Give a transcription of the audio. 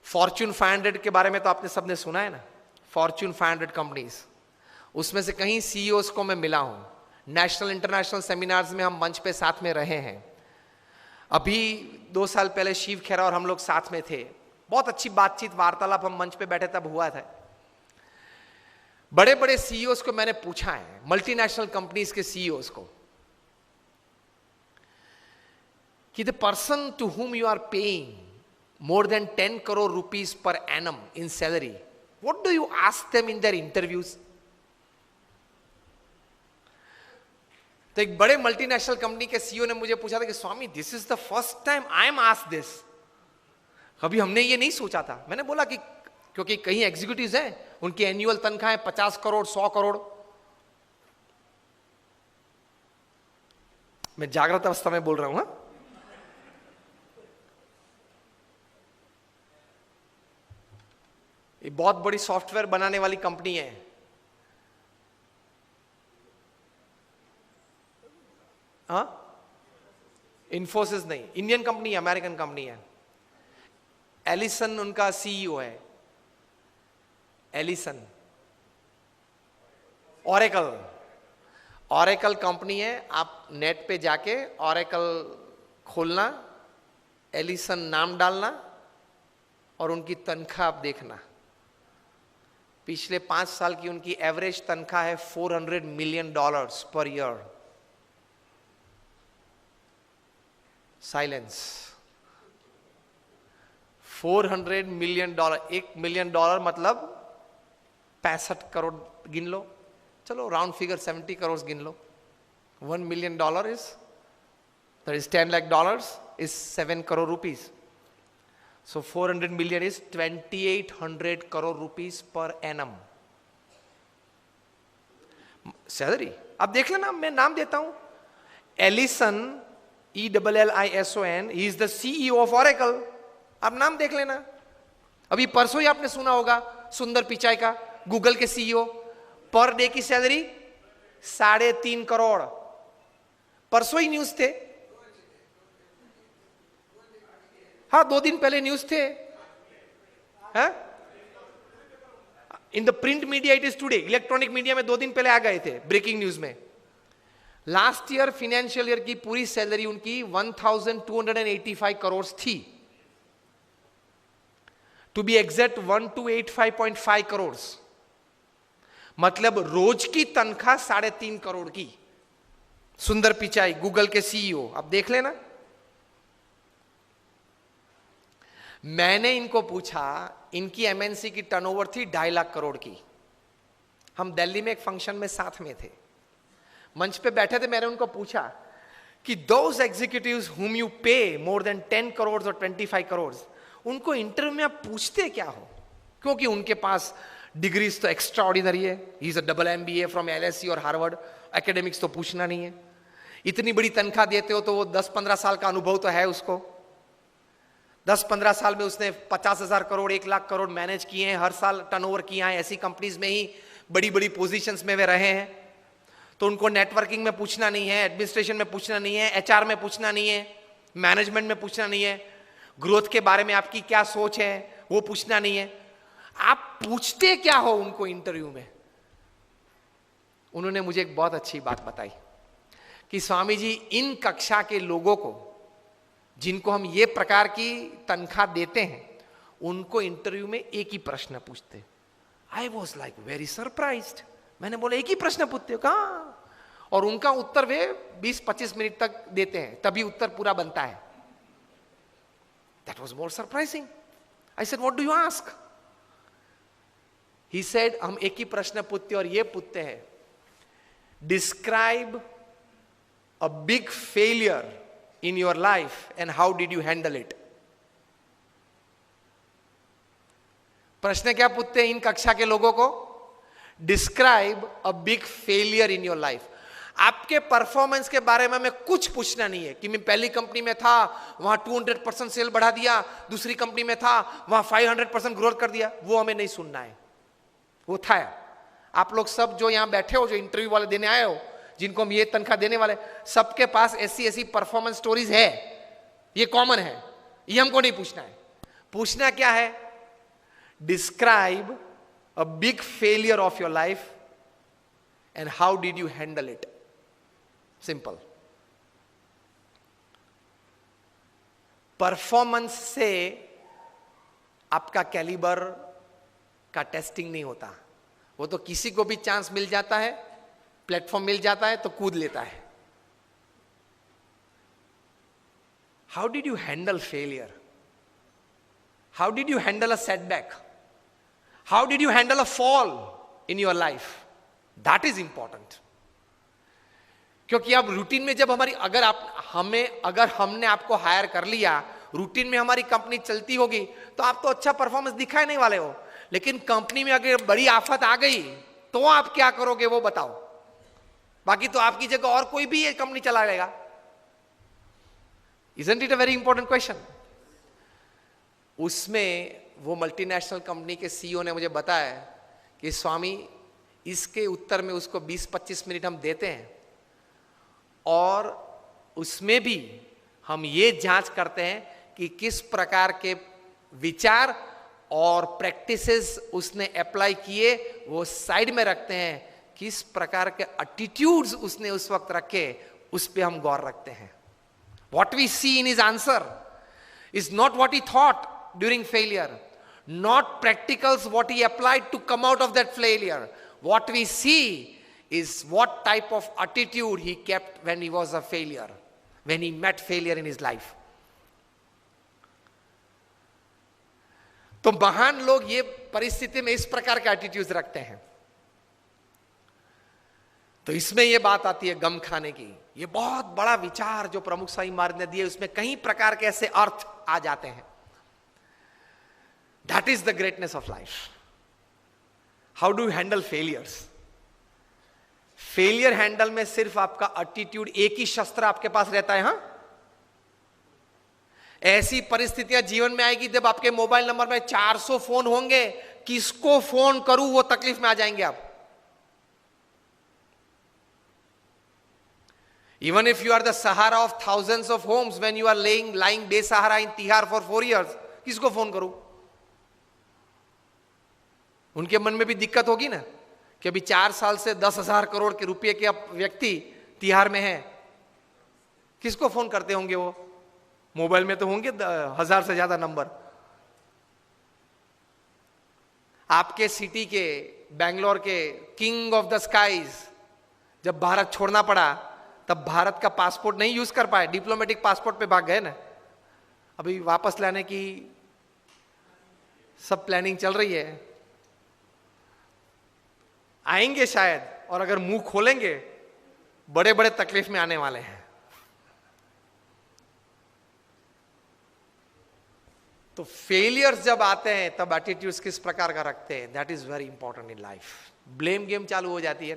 Fortune 500 के बारे में तो आपने सबने सुना है ना, फॉर्च्यून 500 कंपनीज, उसमें से कहीं सीईओज को मैं मिला हूं, नेशनल इंटरनेशनल सेमिनार्स में हम मंच पे साथ में रहे हैं। अभी 2 साल पहले शिव खेरा और हम लोग साथ में थे, बहुत अच्छी बातचीत वार्तालाप हम मंच पे बैठे तब हुआ था। बड़े बड़े सीईओज को मैंने पूछा है, मल्टीनेशनल कंपनीज के सीईओज को, कि the person to whom you are paying more than 10 crore rupees per annum in salary, what do you ask them in their interviews? तो एक बड़े मल्टीनेशनल कंपनी के सीईओ ने मुझे पूछा था कि Swami this is the first time I am asked this, कभी हमने ये नहीं सोचा था। मैंने बोला कि क्योंकि कई एग्जीक्यूटिव्स हैं उनकी एनुअल तनख्वाह है 50 करोड़ 100 करोड़। मैं जागृत अवस्था में बोल रहा हूं। ये बहुत बड़ी सॉफ्टवेयर बनाने वाली कंपनी है, हाँ, इन्फोसिस नहीं, इंडियन कंपनी है, अमेरिकन कंपनी है। एलिसन उनका सीईओ है, एलिसन। ऑरेकल कंपनी है, आप नेट पे जाके ऑरेकल खोलना, एलिसन नाम डालना और उनकी तनख्वाह आप देखना। पिछले 5 साल की उनकी एवरेज तनख्वाह है $400 million per year. Silence. $400 million, $1 million मतलब 65 करोड़ गिन लो, चलो राउंड फिगर 70 करोड़ गिन लो। $1 million is, that is $10 lakh is 7 crore rupees. So 400 million is 2800 crore rupees per annum salary. अब देख लेना, मैं नाम देता हूं, Allison, ELLISON, he is the CEO of Oracle। अब नाम देख लेना। अभी परसों ही आपने सुना होगा सुंदर पिचाई का, गूगल के सीईओ, पर डे की सैलरी 3.5 करोड़। परसों ही न्यूज थे, हाँ 2 दिन पहले न्यूज थे, in the print media it is today, electronic media में 2 दिन पहले आ गए थे ब्रेकिंग न्यूज में। लास्ट ईयर फाइनेंशियल ईयर की पूरी सैलरी उनकी 1285 करोड़ थी, टू बी एग्जैक्ट 1285.5 करोड़, मतलब रोज की तनख्वाह 3.5 करोड़ की। सुंदर पिचाई गूगल के सीईओ, अब देख लेना। मैंने इनको पूछा, इनकी एमएनसी की टर्नओवर थी 2.5 लाख करोड़ की। हम दिल्ली में एक फंक्शन में साथ में थे, मंच पे बैठे थे, मैंने उनको पूछा कि दोज एग्जीक्यूटिव्स हुम यू पे मोर देन 10 करोड़ और 25 करोड़, उनको इंटरव्यू में आप पूछते क्या हो? क्योंकि उनके पास डिग्रीज तो एक्स्ट्रा ऑर्डिनरी है, he is a double MBA from LSE और हार्वर्ड, एकेडमिक्स तो पूछना नहीं है। इतनी बड़ी तनख्वाह देते हो तो वो 10-15 साल का अनुभव तो है उसको, 10-15 साल में उसने 50,000 करोड़ 1 लाख करोड़ मैनेज किए हैं, हर साल टर्नओवर किया है, ऐसी कंपनीज में ही बड़ी बड़ी पोजीशंस में वे रहे हैं। तो उनको नेटवर्किंग में पूछना नहीं है, एडमिनिस्ट्रेशन में पूछना नहीं है, HR में पूछना नहीं है, मैनेजमेंट में पूछना नहीं है, ग्रोथ के बारे में आपकी क्या सोच है वो पूछना नहीं है। आप पूछते क्या हो उनको इंटरव्यू में? उन्होंने मुझे एक बहुत अच्छी बात बताई कि स्वामी जी, इन कक्षा के लोगों को जिनको हम ये प्रकार की तनख्वाह देते हैं, उनको इंटरव्यू में एक ही प्रश्न पूछते। I was like very surprised. मैंने बोला एक ही प्रश्न पूछते हो? कहाँ? और उनका उत्तर वे 20-25 मिनट तक देते हैं, तभी उत्तर पूरा बनता है। That was more surprising. I said what do you ask? He said हम एक ही प्रश्न पूछते और ये पूछते हैं, describe a big failure in your life and how did you handle it? प्रश्न क्या पूछते हैं इन कक्षा के लोगों को? Describe a big failure in your life. आपके परफॉर्मेंस के बारे में हमें कुछ पूछना नहीं है कि मैं पहली कंपनी में था वहां 200% सेल बढ़ा दिया, दूसरी कंपनी में था वहां 500% ग्रोथ कर दिया, वो हमें नहीं सुनना है। वो था आप लोग सब जो यहां बैठे हो, जो इंटरव्यू वाले देने आए हो, जिनको हम ये तनख्वाह देने वाले, सबके पास ऐसी परफॉर्मेंस स्टोरीज है, ये कॉमन है, ये हमको नहीं पूछना है। पूछना क्या है? Describe a big failure of your life and how did you handle it. Simple. Performance से आपका कैलिबर का टेस्टिंग नहीं होता. वो तो किसी को भी चांस मिल जाता है, प्लेटफॉर्म मिल जाता है तो कूद लेता है. How did you handle failure? How did you handle a setback? How did you handle a fall in your life? That is important. क्योंकि अब रूटीन में जब हमारी अगर हमने आपको हायर कर लिया, रूटीन में हमारी कंपनी चलती होगी, तो आप तो अच्छा परफॉर्मेंस दिखाए नहीं वाले हो. लेकिन कंपनी में अगर बड़ी आफत आ गई तो आप क्या करोगे वो बताओ. बाकी तो आपकी जगह और कोई भी ये कंपनी चला लेगा. Isn't it a very important question? उसमें वो मल्टीनेशनल कंपनी के सीईओ ने मुझे बताया कि स्वामी, इसके उत्तर में उसको 20-25 मिनट हम देते हैं और उसमें भी हम ये जांच करते हैं कि किस प्रकार के विचार और प्रैक्टिसेस उसने अप्लाई किए, वो साइड में रखते हैं. किस प्रकार के एटीट्यूड्स उसने उस वक्त रखे, उस पे हम गौर रखते हैं. What we see in his answer is not what he thought during failure, not practicals what he applied to come out of that failure. What we see is what type of attitude he kept when he was a failure, when he met failure in his life. तो महान लोग ये परिस्थिति में इस प्रकार के attitudes रखते हैं. तो इसमें ये बात आती है गम खाने की. ये बहुत बड़ा विचार जो प्रमुख स्वामी महाराज ने दिए, उसमें कई प्रकार के ऐसे अर्थ आ जाते हैं. That is the greatness of life. How do you handle failures? Failure handle में सिर्फ आपका एटीट्यूड, एक ही शस्त्र आपके पास रहता है. हां, ऐसी परिस्थितियां जीवन में आएगी जब आपके मोबाइल नंबर में 400 फोन होंगे, किसको फोन करूं वो तकलीफ में आ जाएंगे आप. Even if you are the Sahara of thousands of homes, when you are lying बेसहारा in तिहार for 4 years, किसको फोन करूं? उनके मन में भी दिक्कत होगी ना कि अभी 4 साल से 10,000 करोड़ के रुपए के व्यक्ति तिहार में है. किसको फोन करते होंगे वो? मोबाइल में तो होंगे 1000 से ज्यादा नंबर. आपके सिटी के, बेंगलोर के किंग ऑफ द स्काईज जब भारत छोड़ना पड़ा, तब भारत का पासपोर्ट नहीं यूज कर पाए, डिप्लोमेटिक पासपोर्ट पे भाग गए ना. अभी वापस लाने की सब प्लानिंग चल रही है. आएंगे शायद, और अगर मुंह खोलेंगे बड़े बड़े तकलीफ में आने वाले हैं. तो फेलियर्स जब आते हैं तब एटीट्यूड्स किस प्रकार का रखते हैं, that is very important in life. Blame game चालू हो जाती है.